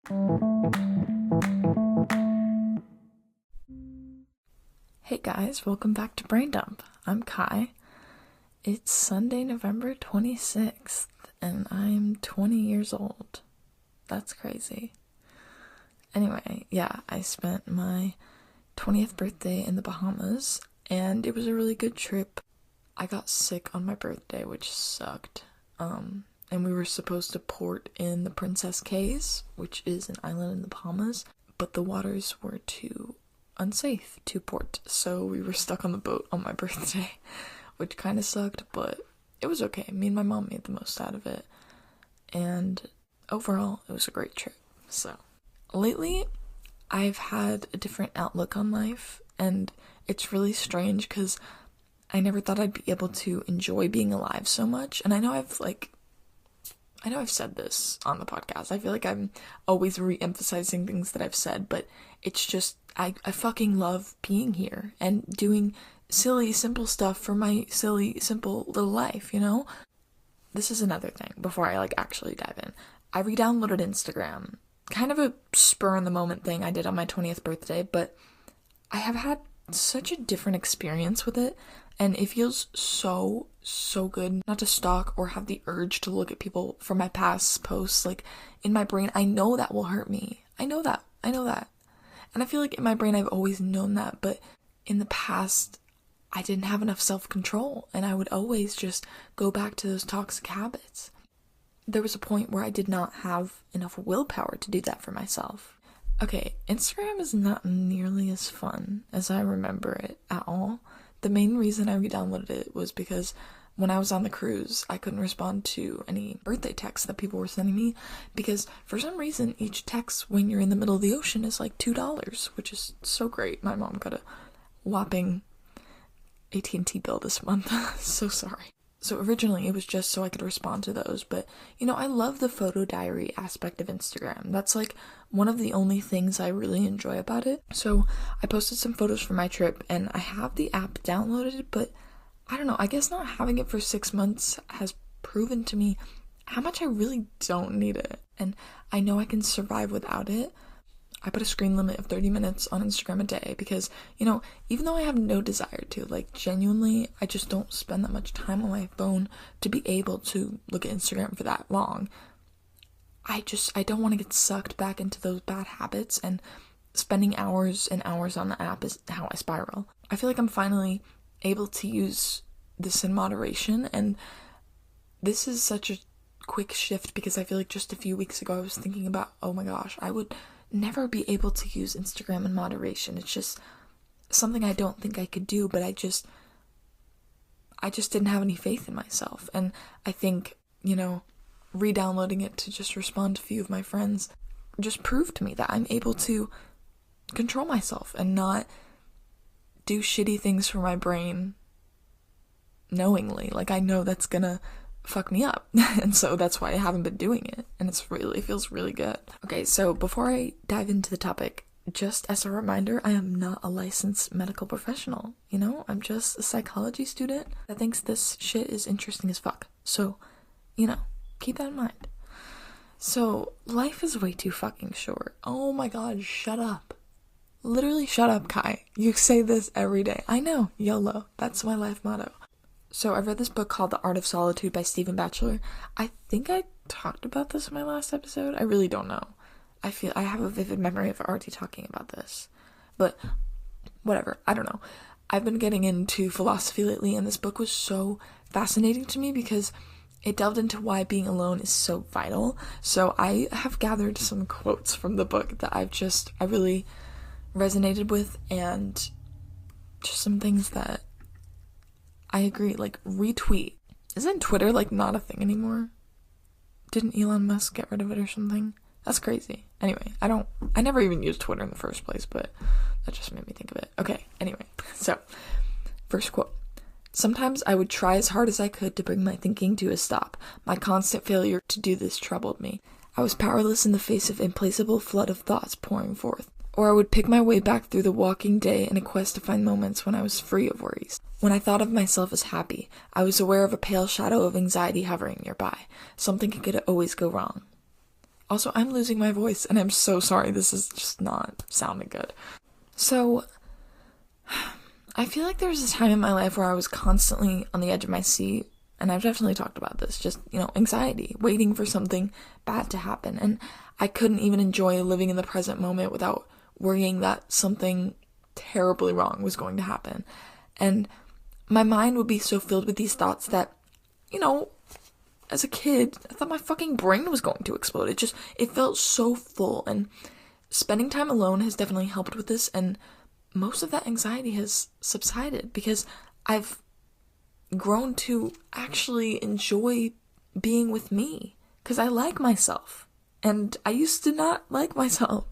Hey guys, welcome back to Brain Dump. I'm Kai. It's Sunday, November 26th, and I'm 20 years old. That's crazy. Anyway, yeah, I spent my 20th birthday in the Bahamas, and it was a really good trip. I got sick on my birthday, which sucked. And we were supposed to port in the Princess Cays, which is an island in the Bahamas, but the waters were too unsafe to port, so we were stuck on the boat on my birthday, which kind of sucked, but it was okay. Me and my mom made the most out of it, and overall, it was a great trip. So, lately, I've had a different outlook on life, and it's really strange because I never thought I'd be able to enjoy being alive so much, and I know I've said this on the podcast. I feel like I'm always re-emphasizing things that I've said, but it's just, I fucking love being here and doing silly, simple stuff for my silly, simple little life, you know? This is another thing, before I, actually dive in. I re-downloaded Instagram. Kind of a spur-in-the-moment thing I did on my 20th birthday, but I have had such a different experience with it, and it feels so good not to stalk or have the urge to look at people from my past posts. In my brain, I know that will hurt me. I know that. And I feel like in my brain I've always known that, but in the past I didn't have enough self-control, and I would always just go back to those toxic habits. There was a point where I did not have enough willpower to do that for myself. Okay, Instagram is not nearly as fun as I remember it at all. The main reason I re-downloaded it was because when I was on the cruise, I couldn't respond to any birthday texts that people were sending me, because for some reason, each text when you're in the middle of the ocean is $2, which is so great. My mom got a whopping AT&T bill this month. So sorry. So originally it was just so I could respond to those, but I love the photo diary aspect of Instagram. That's one of the only things I really enjoy about it. So I posted some photos from my trip, and I have the app downloaded, but I don't know, I guess not having it for 6 months has proven to me how much I really don't need it, and I know I can survive without it. I put a screen limit of 30 minutes on Instagram a day because, even though I have no desire to, genuinely, I just don't spend that much time on my phone to be able to look at Instagram for that long. I don't want to get sucked back into those bad habits, and spending hours and hours on the app is how I spiral. I feel like I'm finally able to use this in moderation, and this is such a quick shift because I feel like just a few weeks ago I was thinking about, oh my gosh, I would never be able to use Instagram in moderation. It's just something I don't think I could do, but I just didn't have any faith in myself. And I think, re-downloading it to just respond to a few of my friends just proved to me that I'm able to control myself and not do shitty things for my brain knowingly. I know that's gonna fuck me up, and so that's why I haven't been doing it, and it feels really good. Okay, so before I dive into the topic, just as a reminder, I am not a licensed medical professional, I'm just a psychology student that thinks this shit is interesting as fuck, so, keep that in mind. So, life is way too fucking short. Oh my god, shut up. Literally shut up, Kai. You say this every day. I know, YOLO, that's my life motto. So I read this book called The Art of Solitude by Stephen Batchelor. I think I talked about this in my last episode. I really don't know. I have a vivid memory of already talking about this. But whatever, I don't know. I've been getting into philosophy lately, and this book was so fascinating to me because it delved into why being alone is so vital. So I have gathered some quotes from the book that I really resonated with, and just some things that I agree, retweet. Isn't Twitter, not a thing anymore? Didn't Elon Musk get rid of it or something? That's crazy. Anyway, I never even used Twitter in the first place, but that just made me think of it. Okay, anyway, so, first quote. Sometimes I would try as hard as I could to bring my thinking to a stop. My constant failure to do this troubled me. I was powerless in the face of implacable flood of thoughts pouring forth. Or I would pick my way back through the walking day in a quest to find moments when I was free of worries. When I thought of myself as happy, I was aware of a pale shadow of anxiety hovering nearby. Something could always go wrong. Also, I'm losing my voice, and I'm so sorry. This is just not sounding good. So, I feel like there was a time in my life where I was constantly on the edge of my seat, and I've definitely talked about this, just, anxiety, waiting for something bad to happen, and I couldn't even enjoy living in the present moment without worrying that something terribly wrong was going to happen. And my mind would be so filled with these thoughts that, as a kid, I thought my fucking brain was going to explode. It felt so full, and spending time alone has definitely helped with this, and most of that anxiety has subsided because I've grown to actually enjoy being with me because I like myself, and I used to not like myself.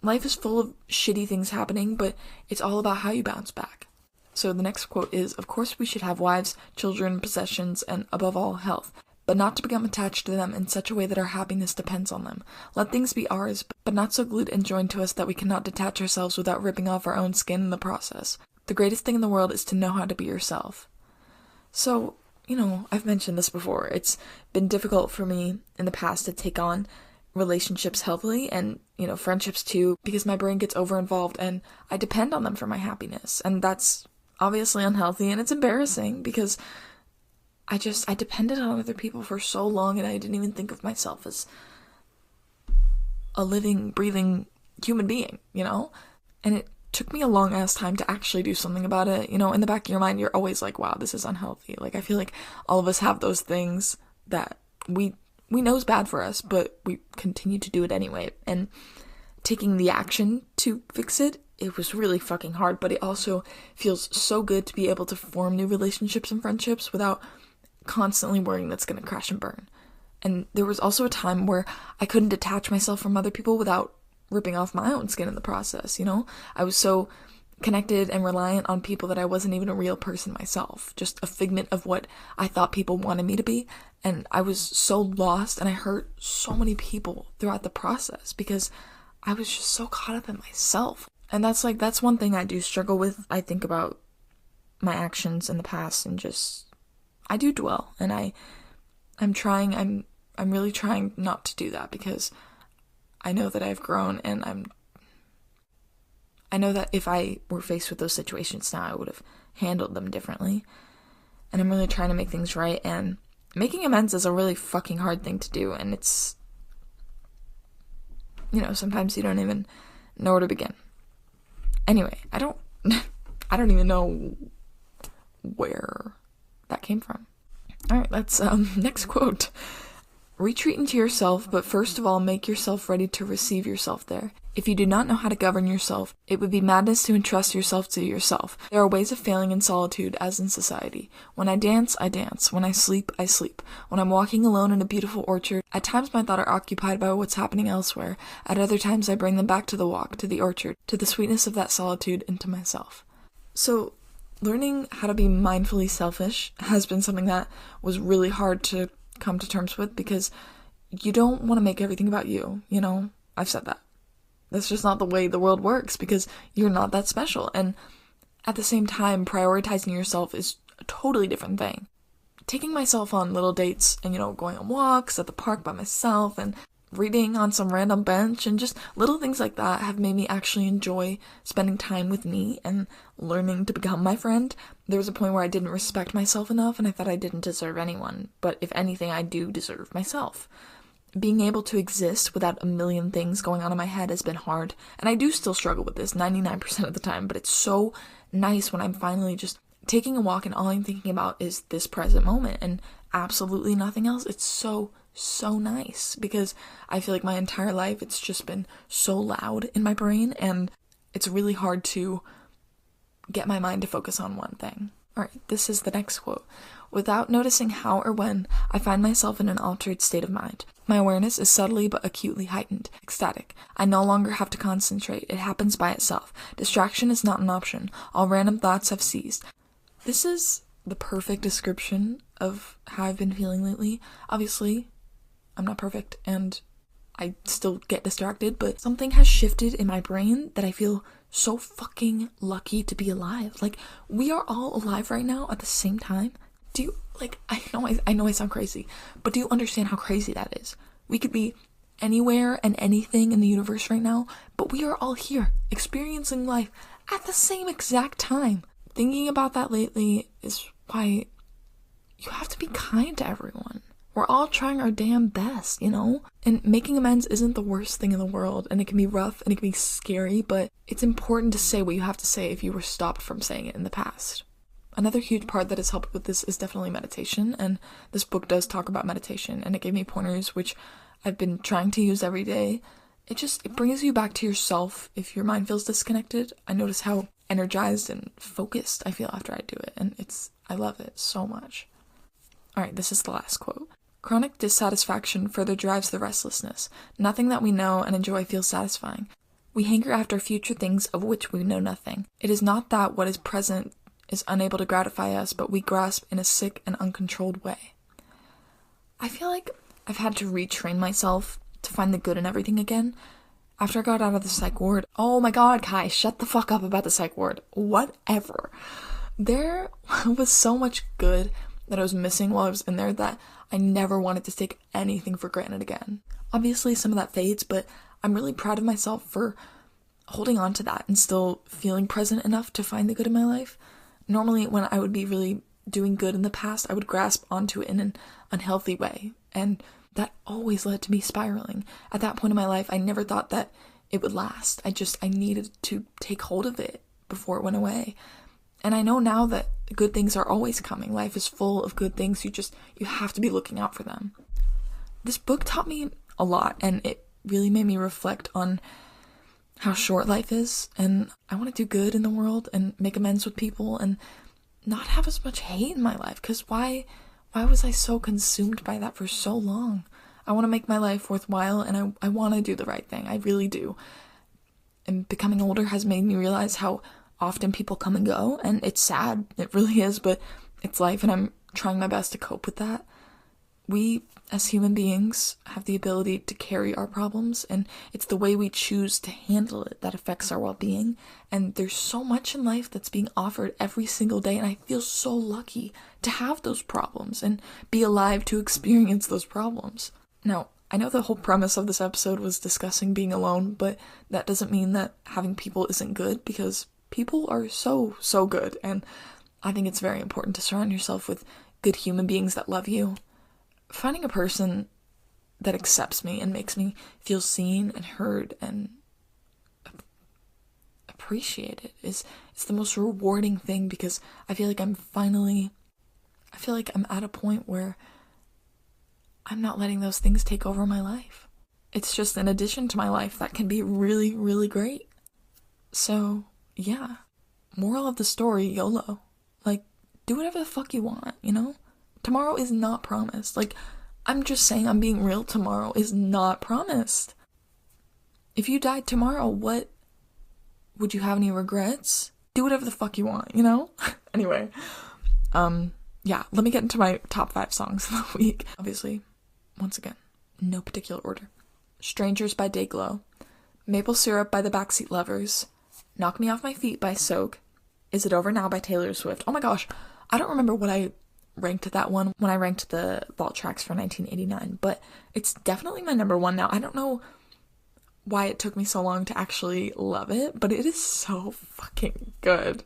Life is full of shitty things happening, but it's all about how you bounce back. So the next quote is, of course we should have wives, children, possessions, and above all, health, but not to become attached to them in such a way that our happiness depends on them. Let things be ours, but not so glued and joined to us that we cannot detach ourselves without ripping off our own skin in the process. The greatest thing in the world is to know how to be yourself. So, I've mentioned this before. It's been difficult for me in the past to take on relationships healthily and, friendships too, because my brain gets over-involved and I depend on them for my happiness. And that's obviously unhealthy, and it's embarrassing because I depended on other people for so long, and I didn't even think of myself as a living, breathing human being, And it took me a long ass time to actually do something about it. In the back of your mind, you're always like, wow, this is unhealthy. Like, I feel like all of us have those things that we know is bad for us, but we continue to do it anyway. And taking the action to fix it, it was really fucking hard, but it also feels so good to be able to form new relationships and friendships without constantly worrying that's going to crash and burn. And there was also a time where I couldn't detach myself from other people without ripping off my own skin in the process, I was so connected and reliant on people that I wasn't even a real person myself, just a figment of what I thought people wanted me to be. And I was so lost, and I hurt so many people throughout the process because I was just so caught up in myself. And that's one thing I do struggle with. I think about my actions in the past and I do dwell, and I'm really trying not to do that because I know that I've grown, and I know that if I were faced with those situations now, I would have handled them differently. And I'm really trying to make things right, and making amends is a really fucking hard thing to do, and it's, sometimes you don't even know where to begin. Anyway, I don't even know where that came from. Alright, let's, next quote. Retreat into yourself, but first of all, make yourself ready to receive yourself there. If you do not know how to govern yourself, it would be madness to entrust yourself to yourself. There are ways of failing in solitude, as in society. When I dance, I dance. When I sleep, I sleep. When I'm walking alone in a beautiful orchard, at times my thoughts are occupied by what's happening elsewhere. At other times I bring them back to the walk, to the orchard, to the sweetness of that solitude, and to myself. So, learning how to be mindfully selfish has been something that was really hard to come to terms with because you don't want to make everything about you, I've said that. That's just not the way the world works because you're not that special. And at the same time, prioritizing yourself is a totally different thing. Taking myself on little dates and, going on walks at the park by myself and reading on some random bench and just little things like that have made me actually enjoy spending time with me and learning to become my friend. There was a point where I didn't respect myself enough and I thought I didn't deserve anyone, but if anything, I do deserve myself. Being able to exist without a million things going on in my head has been hard, and I do still struggle with this 99% of the time, but it's so nice when I'm finally just taking a walk and all I'm thinking about is this present moment and absolutely nothing else. It's so nice because I feel like my entire life it's just been so loud in my brain and it's really hard to get my mind to focus on one thing. Alright, this is the next quote. Without noticing how or when, I find myself in an altered state of mind. My awareness is subtly but acutely heightened, ecstatic. I no longer have to concentrate. It happens by itself. Distraction is not an option. All random thoughts have ceased. This is the perfect description of how I've been feeling lately. Obviously, I'm not perfect and I still get distracted, but something has shifted in my brain that I feel so fucking lucky to be alive. Like, we are all alive right now at the same time. I know I sound crazy, but do you understand how crazy that is? We could be anywhere and anything in the universe right now, but we are all here experiencing life at the same exact time. Thinking about that lately is why you have to be kind to everyone. We're all trying our damn best, you know? And making amends isn't the worst thing in the world, and it can be rough and it can be scary, but it's important to say what you have to say if you were stopped from saying it in the past. Another huge part that has helped with this is definitely meditation, and this book does talk about meditation, and it gave me pointers which I've been trying to use every day. It brings you back to yourself if your mind feels disconnected. I notice how energized and focused I feel after I do it, and I love it so much. Alright, this is the last quote. Chronic dissatisfaction further drives the restlessness. Nothing that we know and enjoy feels satisfying. We hanker after future things of which we know nothing. It is not that what is present is unable to gratify us, but we grasp in a sick and uncontrolled way. I feel like I've had to retrain myself to find the good in everything again. After I got out of the psych ward, oh my god, Kai, shut the fuck up about the psych ward. Whatever. There was so much good that I was missing while I was in there that I never wanted to take anything for granted again. Obviously, some of that fades, but I'm really proud of myself for holding on to that and still feeling present enough to find the good in my life. Normally, when I would be really doing good in the past, I would grasp onto it in an unhealthy way, and that always led to me spiraling. At that point in my life, I never thought that it would last. I needed to take hold of it before it went away. And I know now that good things are always coming. Life is full of good things. You have to be looking out for them. This book taught me a lot, and it really made me reflect on how short life is, and I want to do good in the world and make amends with people and not have as much hate in my life, because why was I so consumed by that for so long? I want to make my life worthwhile, and I want to do the right thing. I really do. And becoming older has made me realize how often people come and go, and it's sad. It really is, but it's life, and I'm trying my best to cope with that. We, as human beings, have the ability to carry our problems, and it's the way we choose to handle it that affects our well-being. And there's so much in life that's being offered every single day, and I feel so lucky to have those problems and be alive to experience those problems. Now, I know the whole premise of this episode was discussing being alone, but that doesn't mean that having people isn't good, because people are so, so good, and I think it's very important to surround yourself with good human beings that love you. Finding a person that accepts me and makes me feel seen and heard and appreciated is the most rewarding thing, because I feel like I'm at a point where I'm not letting those things take over my life. It's just an addition to my life that can be really, really great. So, yeah. Moral of the story, YOLO. Like, do whatever the fuck you want, you know? Tomorrow is not promised. Like, I'm just saying, I'm being real, tomorrow is not promised. If you died tomorrow, what? Would you have any regrets? Do whatever the fuck you want, you know? Anyway, yeah, let me get into my top 5 songs of the week. Obviously, once again, no particular order. Strangers by Dayglow, Maple Syrup by the Backseat Lovers, Knock Me Off My Feet by Soak, Is It Over Now by Taylor Swift. Oh my gosh, I don't remember what I ranked that one when I ranked the vault tracks for 1989, but it's definitely my number 1 now. I don't know why it took me so long to actually love it, but it is so fucking good.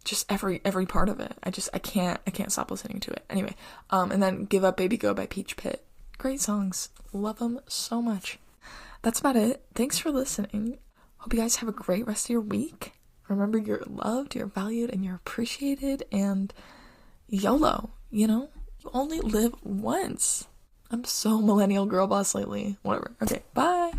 Just every part of it. I can't stop listening to it. Anyway, and then Give Up Baby Go by Peach Pit. Great songs. Love them so much. That's about it. Thanks for listening. Hope you guys have a great rest of your week. Remember, you're loved, you're valued, and you're appreciated, and YOLO, you know? You only live once. I'm so millennial girl boss lately. Whatever. Okay, bye!